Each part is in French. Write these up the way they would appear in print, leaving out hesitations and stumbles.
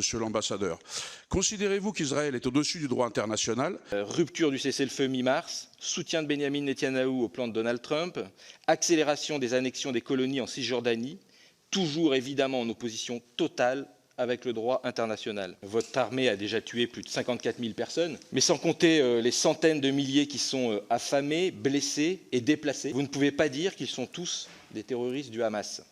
Monsieur l'ambassadeur, considérez-vous qu'Israël est au-dessus du droit international? Rupture du cessez-le-feu mi-mars, soutien de Benyamin Netanyahou au plan de Donald Trump, accélération des annexions des colonies en Cisjordanie, toujours évidemment en opposition totale avec le droit international. Votre armée a déjà tué plus de 54 000 personnes, mais sans compter les centaines de milliers qui sont affamés, blessés et déplacés. Vous ne pouvez pas dire qu'ils sont tous des terroristes du Hamas.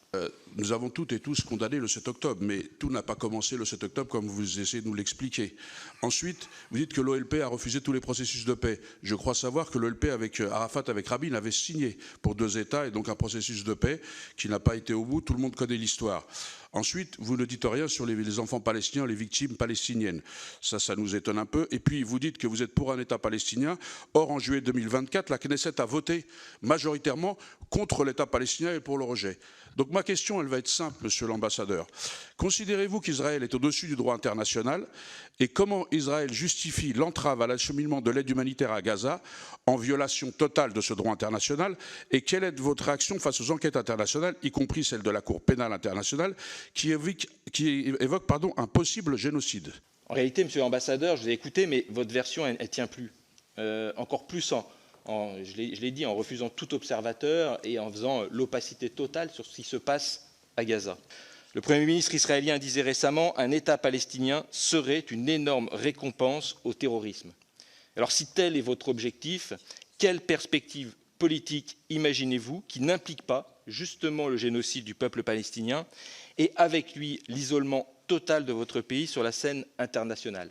Nous avons toutes et tous condamné le 7 octobre, mais tout n'a pas commencé le 7 octobre comme vous essayez de nous l'expliquer. Ensuite, vous dites que l'OLP a refusé tous les processus de paix. Je crois savoir que l'OLP avec Arafat, avec Rabin, avait signé pour 2 États et donc un processus de paix qui n'a pas été au bout. Tout le monde connaît l'histoire. Ensuite, vous ne dites rien sur les enfants palestiniens, les victimes palestiniennes. Ça nous étonne un peu. Et puis, vous dites que vous êtes pour un État palestinien. Or, en juillet 2024, la Knesset a voté majoritairement contre l'État palestinien et pour le rejet. Donc ma question, elle va être simple, monsieur l'ambassadeur. Considérez-vous qu'Israël est au-dessus du droit international? Et comment Israël justifie l'entrave à l'acheminement de l'aide humanitaire à Gaza en violation totale de ce droit international? Et quelle est votre réaction face aux enquêtes internationales, y compris celle de la Cour pénale internationale, qui évoque un possible génocide? En réalité, monsieur l'ambassadeur, je vous ai écouté, mais votre version, elle ne tient plus. Encore plus je l'ai dit, en refusant tout observateur et en faisant l'opacité totale sur ce qui se passe à Gaza. Le Premier ministre israélien disait récemment « Un État palestinien serait une énorme récompense au terrorisme ». Alors si tel est votre objectif, quelle perspective politique imaginez-vous qui n'implique pas justement le génocide du peuple palestinien et avec lui l'isolement total de votre pays sur la scène internationale?